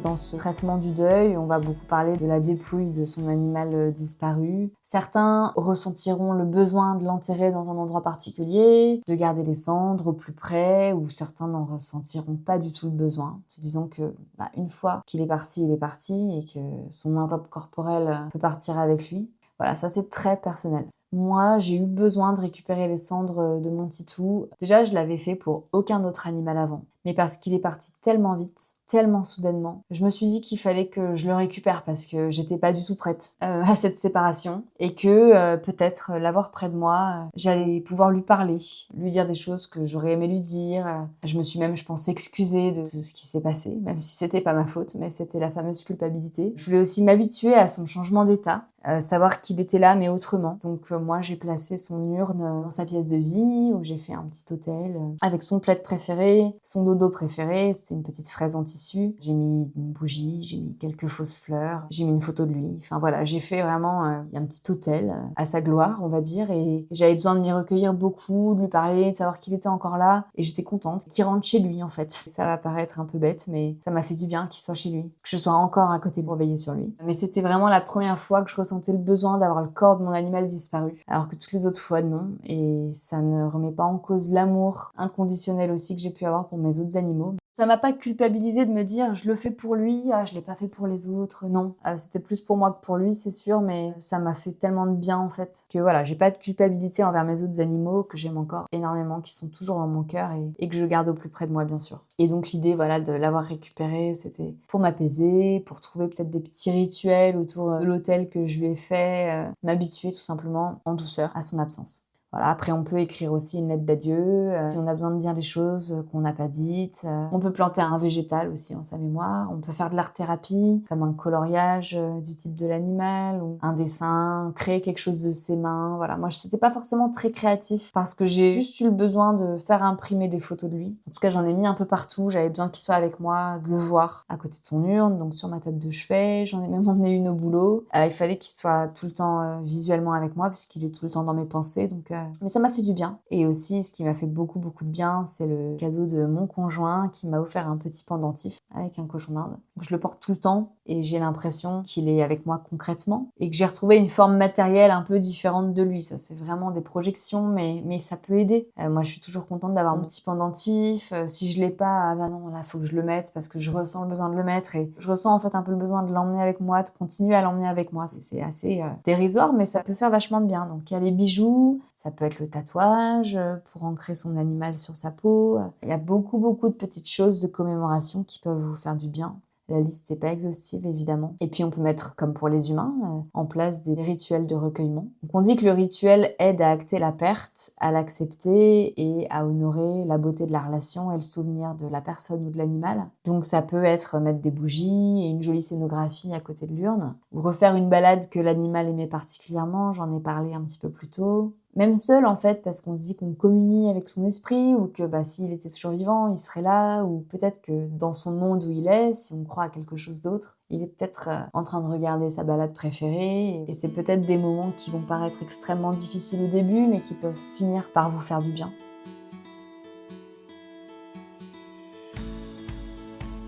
Dans ce traitement du deuil, on va beaucoup parler de la dépouille de son animal disparu. Certains ressentiront le besoin de l'enterrer dans un endroit particulier, de garder les cendres au plus près, ou certains n'en ressentiront pas du tout le besoin, se disant que une fois qu'il est parti, il est parti, et que son enveloppe corporelle peut partir avec lui. Voilà, ça c'est très personnel. Moi, j'ai eu besoin de récupérer les cendres de mon Titou. Déjà, je l'avais fait pour aucun autre animal avant. Mais parce qu'il est parti tellement vite, tellement soudainement, je me suis dit qu'il fallait que je le récupère parce que j'étais pas du tout prête à cette séparation et que peut-être l'avoir près de moi, j'allais pouvoir lui parler, lui dire des choses que j'aurais aimé lui dire. Je me suis même, je pense, excusée de tout ce qui s'est passé, même si c'était pas ma faute, mais c'était la fameuse culpabilité. Je voulais aussi m'habituer à son changement d'état. Savoir qu'il était là mais autrement. Donc moi j'ai placé son urne dans sa pièce de vie où j'ai fait un petit hôtel avec son plaid préféré, son dodo préféré, c'est une petite fraise en tissu. J'ai mis une bougie, j'ai mis quelques fausses fleurs, j'ai mis une photo de lui. Enfin voilà, j'ai fait vraiment un petit hôtel à sa gloire on va dire et j'avais besoin de m'y recueillir beaucoup, de lui parler, de savoir qu'il était encore là et j'étais contente qu'il rentre chez lui en fait. Ça va paraître un peu bête mais ça m'a fait du bien qu'il soit chez lui, que je sois encore à côté pour veiller sur lui. Mais c'était vraiment la première fois que je ressentais le besoin d'avoir le corps de mon animal disparu, alors que toutes les autres fois non, et ça ne remet pas en cause l'amour inconditionnel aussi que j'ai pu avoir pour mes autres animaux. Ça m'a pas culpabilisée de me dire je le fais pour lui, je l'ai pas fait pour les autres, non. C'était plus pour moi que pour lui, c'est sûr, mais ça m'a fait tellement de bien en fait que voilà, j'ai pas de culpabilité envers mes autres animaux que j'aime encore énormément, qui sont toujours dans mon cœur et que je garde au plus près de moi bien sûr. Et donc l'idée voilà de l'avoir récupéré, c'était pour m'apaiser, pour trouver peut-être des petits rituels autour de l'hôtel que je lui ai fait, m'habituer tout simplement en douceur à son absence. Voilà, après on peut écrire aussi une lettre d'adieu, si on a besoin de dire les choses qu'on n'a pas dites. On peut planter un végétal aussi en sa mémoire. On peut faire de l'art-thérapie, comme un coloriage du type de l'animal, ou un dessin, créer quelque chose de ses mains. Voilà, moi c'était pas forcément très créatif parce que j'ai juste eu le besoin de faire imprimer des photos de lui. En tout cas j'en ai mis un peu partout, j'avais besoin qu'il soit avec moi, de le voir à côté de son urne, donc sur ma table de chevet. J'en ai même emmené une au boulot. Il fallait qu'il soit tout le temps visuellement avec moi puisqu'il est tout le temps dans mes pensées, donc mais ça m'a fait du bien. Et aussi, ce qui m'a fait beaucoup de bien, c'est le cadeau de mon conjoint qui m'a offert un petit pendentif avec un cochon d'Inde. Donc, je le porte tout le temps et j'ai l'impression qu'il est avec moi concrètement et que j'ai retrouvé une forme matérielle un peu différente de lui. Ça, c'est vraiment des projections, mais ça peut aider. Moi, je suis toujours contente d'avoir mon petit pendentif. Si je l'ai pas, non, là, faut que je le mette parce que je ressens le besoin de le mettre et je ressens en fait un peu le besoin de l'emmener avec moi, de continuer à l'emmener avec moi. C'est assez dérisoire, mais ça peut faire vachement de bien. Donc, il y a les bijoux, ça peut être le tatouage pour ancrer son animal sur sa peau. Il y a beaucoup de petites choses de commémoration qui peuvent vous faire du bien. La liste n'est pas exhaustive, évidemment. Et puis, on peut mettre, comme pour les humains, en place des rituels de recueillement. Donc, on dit que le rituel aide à acter la perte, à l'accepter et à honorer la beauté de la relation et le souvenir de la personne ou de l'animal. Donc, ça peut être mettre des bougies et une jolie scénographie à côté de l'urne, ou refaire une balade que l'animal aimait particulièrement, j'en ai parlé un petit peu plus tôt. Même seul en fait, parce qu'on se dit qu'on communie avec son esprit, ou que s'il était toujours vivant, il serait là, ou peut-être que dans son monde où il est, si on croit à quelque chose d'autre, il est peut-être en train de regarder sa balade préférée, et c'est peut-être des moments qui vont paraître extrêmement difficiles au début, mais qui peuvent finir par vous faire du bien.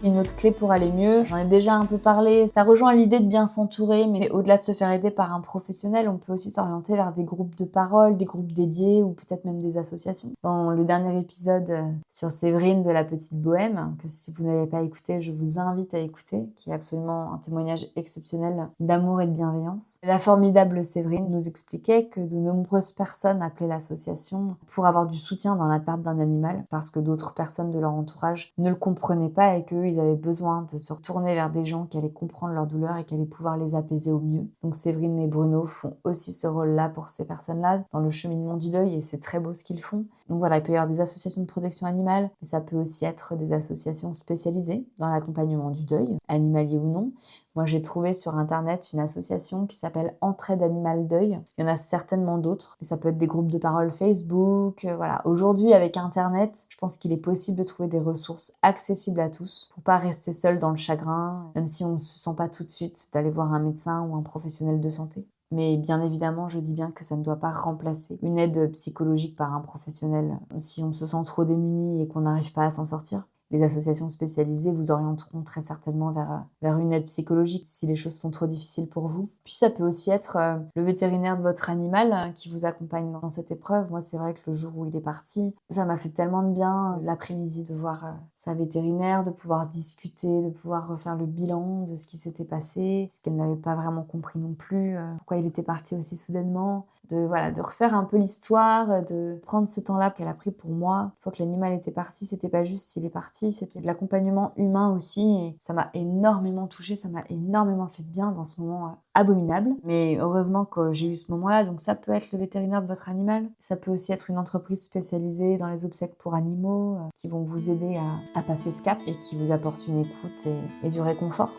Une autre clé pour aller mieux, j'en ai déjà un peu parlé, ça rejoint l'idée de bien s'entourer, mais au-delà de se faire aider par un professionnel, on peut aussi s'orienter vers des groupes de parole, des groupes dédiés ou peut-être même des associations. Dans le dernier épisode sur Séverine de la Petite Bohème, que si vous n'avez pas écouté, je vous invite à écouter, qui est absolument un témoignage exceptionnel d'amour et de bienveillance. La formidable Séverine nous expliquait que de nombreuses personnes appelaient l'association pour avoir du soutien dans la perte d'un animal, parce que d'autres personnes de leur entourage ne le comprenaient pas et qu'eux, ils avaient besoin de se retourner vers des gens qui allaient comprendre leur douleur et qui allaient pouvoir les apaiser au mieux. Donc Séverine et Bruno font aussi ce rôle-là pour ces personnes-là dans le cheminement du deuil et c'est très beau ce qu'ils font. Donc voilà, il peut y avoir des associations de protection animale, mais ça peut aussi être des associations spécialisées dans l'accompagnement du deuil, animalier ou non. Moi, j'ai trouvé sur Internet une association qui s'appelle Entraide Animal Deuil. Il y en a certainement d'autres, mais ça peut être des groupes de parole Facebook. Voilà. Aujourd'hui, avec Internet, je pense qu'il est possible de trouver des ressources accessibles à tous pour pas rester seul dans le chagrin, même si on ne se sent pas tout de suite d'aller voir un médecin ou un professionnel de santé. Mais bien évidemment, je dis bien que ça ne doit pas remplacer une aide psychologique par un professionnel si on se sent trop démuni et qu'on n'arrive pas à s'en sortir. Les associations spécialisées vous orienteront très certainement vers une aide psychologique si les choses sont trop difficiles pour vous. Puis ça peut aussi être le vétérinaire de votre animal qui vous accompagne dans cette épreuve. Moi, c'est vrai que le jour où il est parti, ça m'a fait tellement de bien l'après-midi de voir sa vétérinaire, de pouvoir discuter, de pouvoir refaire le bilan de ce qui s'était passé, puisqu'elle n'avait pas vraiment compris non plus pourquoi il était parti aussi soudainement. De refaire un peu l'histoire, de prendre ce temps-là qu'elle a pris pour moi. Une fois que l'animal était parti, c'était pas juste s'il est parti, c'était de l'accompagnement humain aussi. Et ça m'a énormément touchée, ça m'a énormément fait de bien dans ce moment abominable. Mais heureusement que j'ai eu ce moment-là. Donc ça peut être le vétérinaire de votre animal. Ça peut aussi être une entreprise spécialisée dans les obsèques pour animaux qui vont vous aider à passer ce cap et qui vous apportent une écoute et du réconfort.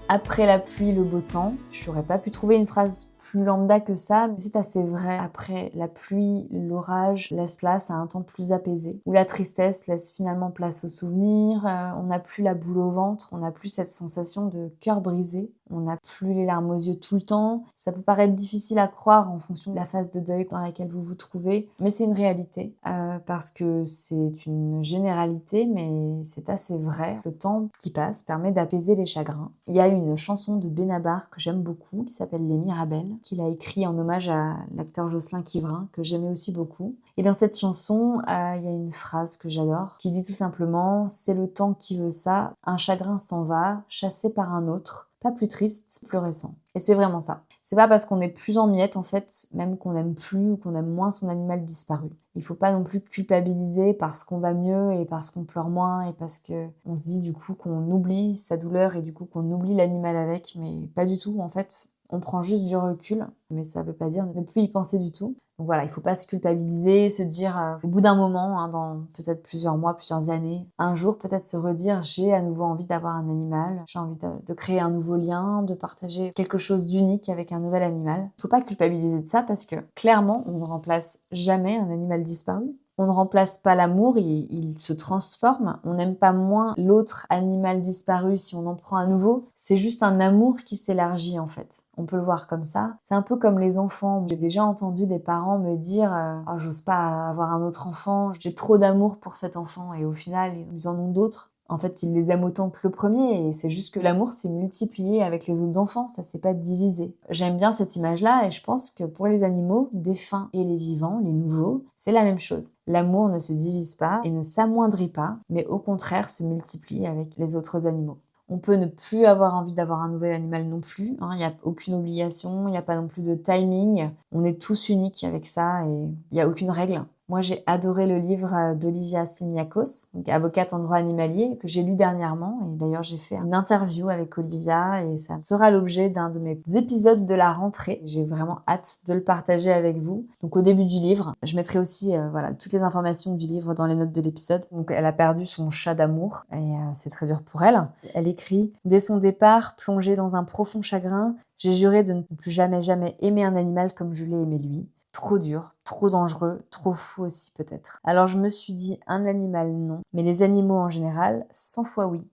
Après la pluie, le beau temps. Je n'aurais pas pu trouver une phrase plus lambda que ça, mais c'est assez vrai. Après la pluie, l'orage laisse place à un temps plus apaisé, où la tristesse laisse finalement place au souvenir, on n'a plus la boule au ventre, on n'a plus cette sensation de cœur brisé, on n'a plus les larmes aux yeux tout le temps. Ça peut paraître difficile à croire en fonction de la phase de deuil dans laquelle vous vous trouvez, mais c'est une réalité, parce que c'est une généralité, mais c'est assez vrai. Le temps qui passe permet d'apaiser les chagrins. Il y a une chanson de Benabar que j'aime beaucoup, qui s'appelle Les Mirabelles, qu'il a écrit en hommage à l'acteur Jocelyn Quivrin, que j'aimais aussi beaucoup. Et dans cette chanson, il y a une phrase que j'adore, qui dit tout simplement « C'est le temps qui veut ça, un chagrin s'en va, chassé par un autre, pas plus triste, plus récent. » Et c'est vraiment ça. C'est pas parce qu'on est plus en miettes, en fait, même qu'on aime plus ou qu'on aime moins son animal disparu. Il faut pas non plus culpabiliser parce qu'on va mieux et parce qu'on pleure moins et parce que on se dit du coup qu'on oublie sa douleur et du coup qu'on oublie l'animal avec, mais pas du tout. En fait, on prend juste du recul, mais ça veut pas dire ne plus y penser du tout. Donc voilà, il faut pas se culpabiliser, se dire au bout d'un moment, dans peut-être plusieurs mois, plusieurs années, un jour peut-être se redire j'ai à nouveau envie d'avoir un animal, j'ai envie de créer un nouveau lien, de partager quelque chose d'unique avec un nouvel animal. Il faut pas culpabiliser de ça parce que clairement, on ne remplace jamais un animal disparu. On ne remplace pas l'amour, il se transforme. On n'aime pas moins l'autre animal disparu si on en prend un nouveau. C'est juste un amour qui s'élargit en fait. On peut le voir comme ça. C'est un peu comme les enfants. J'ai déjà entendu des parents me dire oh, j'ose pas avoir un autre enfant, j'ai trop d'amour pour cet enfant. Et au final, ils en ont d'autres. En fait, ils les aiment autant que le premier et c'est juste que l'amour s'est multiplié avec les autres enfants, ça s'est pas divisé. J'aime bien cette image-là et je pense que pour les animaux, défunts et les vivants, les nouveaux, c'est la même chose. L'amour ne se divise pas et ne s'amoindrit pas, mais au contraire se multiplie avec les autres animaux. On peut ne plus avoir envie d'avoir un nouvel animal non plus, il n'y a aucune obligation, il n'y a pas non plus de timing, on est tous uniques avec ça et il n'y a aucune règle. Moi, j'ai adoré le livre d'Olivia Simiakos, donc avocate en droit animalier, que j'ai lu dernièrement. Et d'ailleurs, j'ai fait une interview avec Olivia et ça sera l'objet d'un de mes épisodes de la rentrée. J'ai vraiment hâte de le partager avec vous. Donc, au début du livre, je mettrai aussi toutes les informations du livre dans les notes de l'épisode. Donc, elle a perdu son chat d'amour et c'est très dur pour elle. Elle écrit « Dès son départ, plongée dans un profond chagrin, j'ai juré de ne plus jamais aimer un animal comme je l'ai aimé lui. Trop dur, trop dangereux, trop fou aussi peut-être. Alors je me suis dit un animal non, mais les animaux en général, 100 fois oui. »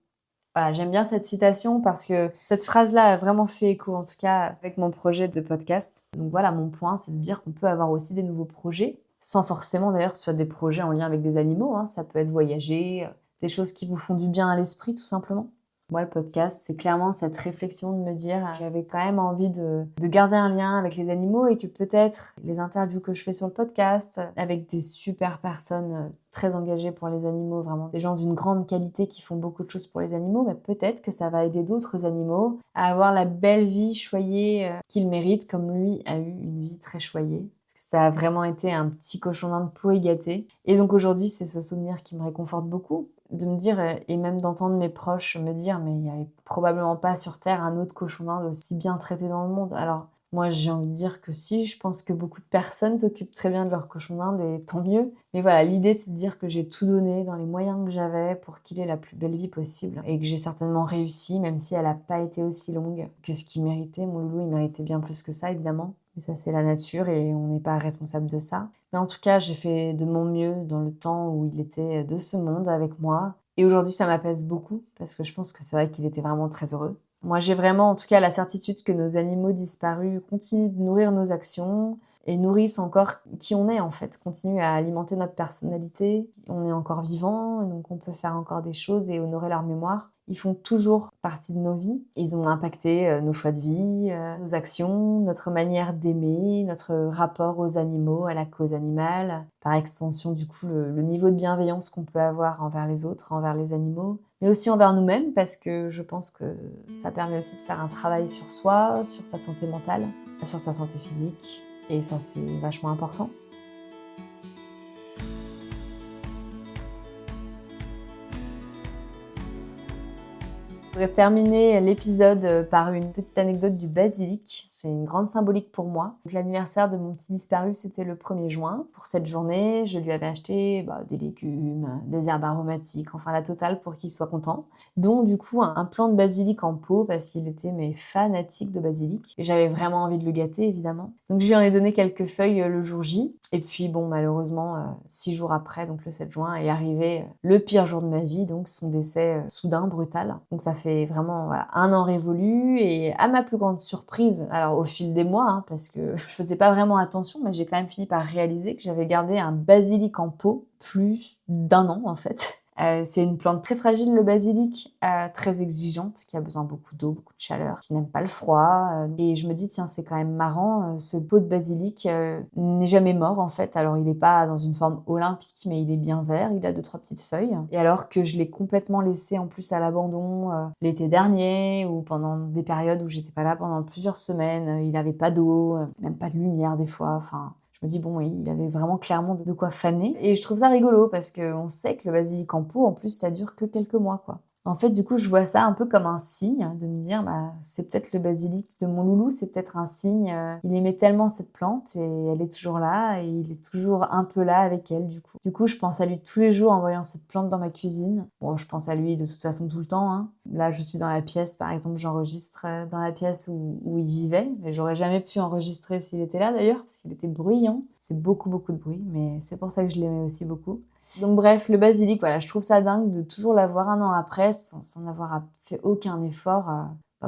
Voilà, j'aime bien cette citation parce que cette phrase-là a vraiment fait écho, en tout cas avec mon projet de podcast. Donc voilà, mon point, c'est de dire qu'on peut avoir aussi des nouveaux projets, sans forcément d'ailleurs que ce soit des projets en lien avec des animaux. Ça peut être voyager, des choses qui vous font du bien à l'esprit tout simplement. Moi, le podcast, c'est clairement cette réflexion de me dire j'avais quand même envie de garder un lien avec les animaux et que peut-être les interviews que je fais sur le podcast avec des super personnes très engagées pour les animaux, vraiment des gens d'une grande qualité qui font beaucoup de choses pour les animaux, mais peut-être que ça va aider d'autres animaux à avoir la belle vie choyée qu'ils méritent comme lui a eu une vie très choyée. Parce Ça a vraiment été un petit cochon d'Inde pourri gâté. Et donc aujourd'hui, c'est ce souvenir qui me réconforte beaucoup, de me dire, et même d'entendre mes proches me dire, mais il n'y avait probablement pas sur Terre un autre cochon d'Inde aussi bien traité dans le monde. Alors moi, j'ai envie de dire que si, je pense que beaucoup de personnes s'occupent très bien de leur cochon d'Inde et tant mieux. Mais voilà, l'idée, c'est de dire que j'ai tout donné dans les moyens que j'avais pour qu'il ait la plus belle vie possible et que j'ai certainement réussi, même si elle n'a pas été aussi longue que ce qu'il méritait. Mon loulou, il méritait bien plus que ça, évidemment. Mais ça, c'est la nature et on n'est pas responsable de ça. Mais en tout cas, j'ai fait de mon mieux dans le temps où il était de ce monde avec moi. Et aujourd'hui, ça m'apaise beaucoup parce que je pense que c'est vrai qu'il était vraiment très heureux. Moi, j'ai vraiment, en tout cas, la certitude que nos animaux disparus continuent de nourrir nos actions et nourrissent encore qui on est, en fait, continuent à alimenter notre personnalité. On est encore vivant, donc on peut faire encore des choses et honorer leur mémoire. Ils font toujours partie de nos vies. Ils ont impacté nos choix de vie, nos actions, notre manière d'aimer, notre rapport aux animaux, à la cause animale. Par extension, du coup, le niveau de bienveillance qu'on peut avoir envers les autres, envers les animaux, mais aussi envers nous-mêmes, parce que je pense que ça permet aussi de faire un travail sur soi, sur sa santé mentale, sur sa santé physique. Et ça, c'est vachement important. Je voudrais terminer l'épisode par une petite anecdote du basilic. C'est une grande symbolique pour moi. Donc, l'anniversaire de mon petit disparu, c'était le 1er juin. Pour cette journée, je lui avais acheté des légumes, des herbes aromatiques, enfin la totale pour qu'il soit content. Donc du coup, un plant de basilic en pot parce qu'il était fanatique de basilic. Et j'avais vraiment envie de le gâter, évidemment. Donc je lui en ai donné quelques feuilles le jour J. Et puis bon, malheureusement, 6 jours après, donc le 7 juin, est arrivé le pire jour de ma vie, donc son décès soudain, brutal. Donc ça fait vraiment voilà, 1 an révolu et à ma plus grande surprise, alors au fil des mois, hein, parce que je faisais pas vraiment attention, mais j'ai quand même fini par réaliser que j'avais gardé un basilic en pot plus d'1 an en fait. C'est une plante très fragile, le basilic, très exigeante, qui a besoin beaucoup d'eau, beaucoup de chaleur, qui n'aime pas le froid. Et je me dis, tiens, c'est quand même marrant, ce pot de basilic n'est jamais mort en fait. Alors il n'est pas dans une forme olympique, mais il est bien vert, il a 2-3 petites feuilles. Et alors que je l'ai complètement laissé en plus à l'abandon l'été dernier, ou pendant des périodes où j'étais pas là pendant plusieurs semaines, il n'avait pas d'eau, même pas de lumière des fois, enfin... Je me dis, bon, il avait vraiment clairement de quoi faner. Et je trouve ça rigolo parce qu'on sait que le basilic en pot, en plus, ça dure que quelques mois, quoi. En fait, du coup, je vois ça un peu comme un signe de me dire, c'est peut-être le basilic de mon loulou, c'est peut-être un signe. Il aimait tellement cette plante et elle est toujours là et il est toujours un peu là avec elle, du coup. Du coup, je pense à lui tous les jours en voyant cette plante dans ma cuisine. Bon, je pense à lui de toute façon tout le temps, hein. Là, je suis dans la pièce, par exemple, j'enregistre dans la pièce où il vivait. Mais j'aurais jamais pu enregistrer s'il était là, d'ailleurs, parce qu'il était bruyant. C'est beaucoup, beaucoup de bruit, mais c'est pour ça que je l'aimais aussi beaucoup. Donc bref, le basilic, voilà, je trouve ça dingue de toujours l'avoir 1 an après, sans avoir fait aucun effort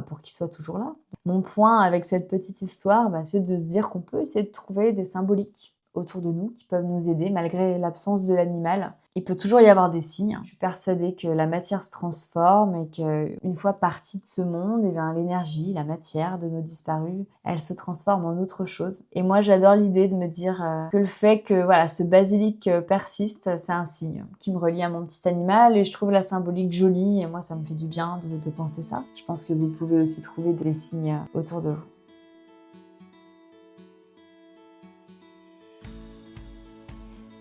pour qu'il soit toujours là. Mon point avec cette petite histoire, c'est de se dire qu'on peut essayer de trouver des symboliques autour de nous qui peuvent nous aider malgré l'absence de l'animal. Il peut toujours y avoir des signes. Je suis persuadée que la matière se transforme et qu'une fois partie de ce monde, l'énergie, la matière de nos disparus, elle se transforme en autre chose. Et moi, j'adore l'idée de me dire que le fait que voilà, ce basilic persiste, c'est un signe qui me relie à mon petit animal et je trouve la symbolique jolie et moi, ça me fait du bien de penser ça. Je pense que vous pouvez aussi trouver des signes autour de vous.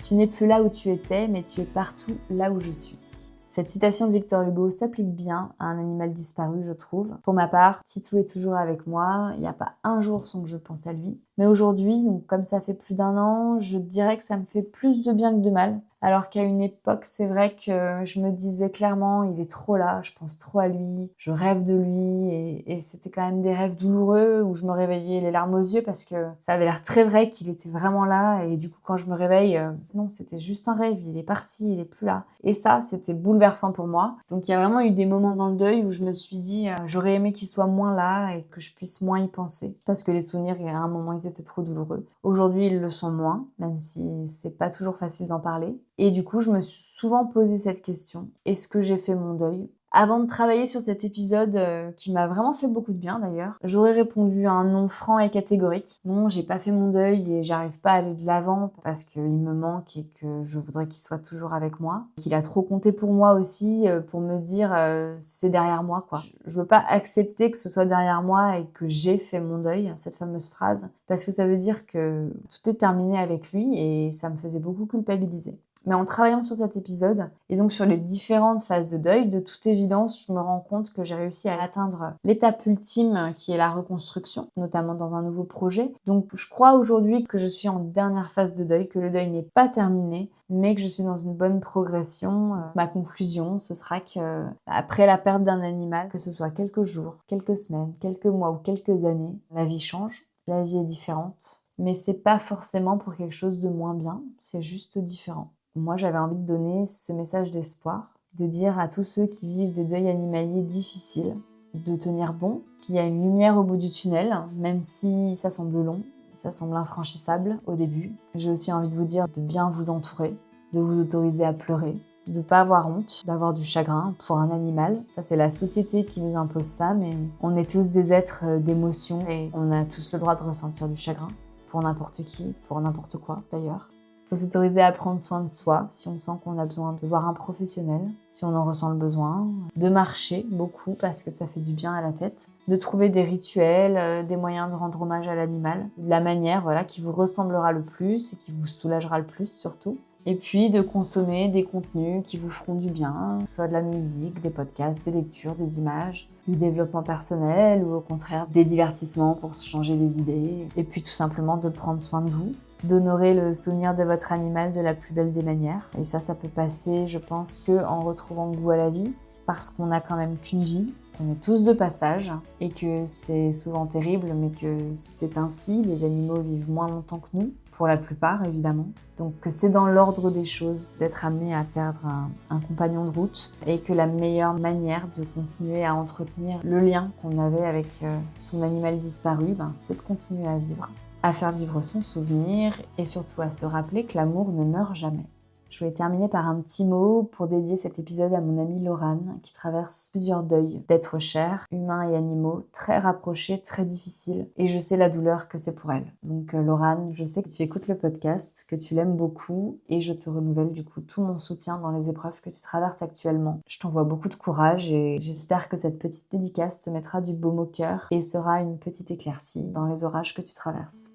Tu n'es plus là où tu étais, mais tu es partout là où je suis. Cette citation de Victor Hugo s'applique bien à un animal disparu, je trouve. Pour ma part, Titou est toujours avec moi, il n'y a pas un jour sans que je pense à lui. Mais aujourd'hui, donc comme ça fait plus d'1 an, je dirais que ça me fait plus de bien que de mal. Alors qu'à une époque, c'est vrai que je me disais clairement, il est trop là, je pense trop à lui, je rêve de lui, et c'était quand même des rêves douloureux où je me réveillais les larmes aux yeux parce que ça avait l'air très vrai qu'il était vraiment là, et du coup quand je me réveille, non, c'était juste un rêve, il est parti, il est plus là. Et ça, c'était bouleversant pour moi. Donc il y a vraiment eu des moments dans le deuil où je me suis dit, j'aurais aimé qu'il soit moins là et que je puisse moins y penser. Parce que les souvenirs, à un moment, ils étaient trop douloureux. Aujourd'hui, ils le sont moins, même si c'est pas toujours facile d'en parler. Et du coup, je me suis souvent posé cette question. Est-ce que j'ai fait mon deuil ? Avant de travailler sur cet épisode qui m'a vraiment fait beaucoup de bien d'ailleurs, j'aurais répondu à un non franc et catégorique. Non, j'ai pas fait mon deuil et j'arrive pas à aller de l'avant parce qu'il me manque et que je voudrais qu'il soit toujours avec moi. Qu'il a trop compté pour moi aussi pour me dire c'est derrière moi quoi. Je veux pas accepter que ce soit derrière moi et que j'ai fait mon deuil, cette fameuse phrase, parce que ça veut dire que tout est terminé avec lui et ça me faisait beaucoup culpabiliser. Mais en travaillant sur cet épisode, et donc sur les différentes phases de deuil, de toute évidence, je me rends compte que j'ai réussi à atteindre l'étape ultime qui est la reconstruction, notamment dans un nouveau projet. Donc je crois aujourd'hui que je suis en dernière phase de deuil, que le deuil n'est pas terminé, mais que je suis dans une bonne progression. Ma conclusion, ce sera que après la perte d'un animal, que ce soit quelques jours, quelques semaines, quelques mois ou quelques années, la vie change, la vie est différente, mais c'est pas forcément pour quelque chose de moins bien, c'est juste différent. Moi, j'avais envie de donner ce message d'espoir, de dire à tous ceux qui vivent des deuils animaliers difficiles, de tenir bon, qu'il y a une lumière au bout du tunnel, même si ça semble long, ça semble infranchissable au début. J'ai aussi envie de vous dire de bien vous entourer, de vous autoriser à pleurer, de ne pas avoir honte, d'avoir du chagrin pour un animal. Ça, c'est la société qui nous impose ça, mais on est tous des êtres d'émotions et on a tous le droit de ressentir du chagrin, pour n'importe qui, pour n'importe quoi d'ailleurs. Il faut s'autoriser à prendre soin de soi si on sent qu'on a besoin de voir un professionnel, si on en ressent le besoin, de marcher beaucoup parce que ça fait du bien à la tête, de trouver des rituels, des moyens de rendre hommage à l'animal, de la manière qui vous ressemblera le plus et qui vous soulagera le plus surtout. Et puis de consommer des contenus qui vous feront du bien, soit de la musique, des podcasts, des lectures, des images, du développement personnel ou au contraire des divertissements pour se changer les idées. Et puis tout simplement de prendre soin de vous, d'honorer le souvenir de votre animal de la plus belle des manières. Et ça peut passer, je pense, qu'en retrouvant le goût à la vie, parce qu'on n'a quand même qu'une vie, qu'on est tous de passage, et que c'est souvent terrible, mais que c'est ainsi, les animaux vivent moins longtemps que nous, pour la plupart évidemment. Donc que c'est dans l'ordre des choses d'être amené à perdre un compagnon de route, et que la meilleure manière de continuer à entretenir le lien qu'on avait avec son animal disparu, c'est de continuer à vivre, à faire vivre son souvenir et surtout à se rappeler que l'amour ne meurt jamais. Je voulais terminer par un petit mot pour dédier cet épisode à mon amie Laurane qui traverse plusieurs deuils d'êtres chers, humains et animaux, très rapprochés, très difficiles et je sais la douleur que c'est pour elle. Donc Laurane, je sais que tu écoutes le podcast, que tu l'aimes beaucoup et je te renouvelle du coup tout mon soutien dans les épreuves que tu traverses actuellement. Je t'envoie beaucoup de courage et j'espère que cette petite dédicace te mettra du baume au cœur et sera une petite éclaircie dans les orages que tu traverses.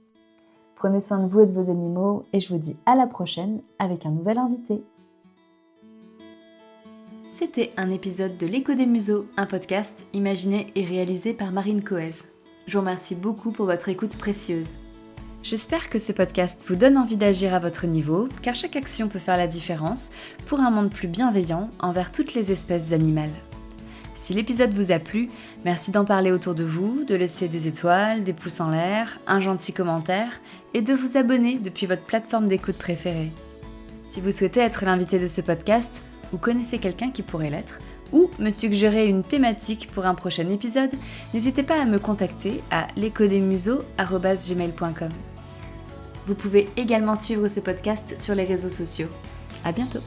Prenez soin de vous et de vos animaux et je vous dis à la prochaine avec un nouvel invité. C'était un épisode de l'Écho des Museaux, un podcast imaginé et réalisé par Marine Coez. Je vous remercie beaucoup pour votre écoute précieuse. J'espère que ce podcast vous donne envie d'agir à votre niveau, car chaque action peut faire la différence pour un monde plus bienveillant envers toutes les espèces animales. Si l'épisode vous a plu, merci d'en parler autour de vous, de laisser des étoiles, des pouces en l'air, un gentil commentaire et de vous abonner depuis votre plateforme d'écoute préférée. Si vous souhaitez être l'invité de ce podcast, ou connaissez quelqu'un qui pourrait l'être, ou me suggérer une thématique pour un prochain épisode, n'hésitez pas à me contacter à l'échodesmuseaux@gmail.com. Vous pouvez également suivre ce podcast sur les réseaux sociaux. À bientôt!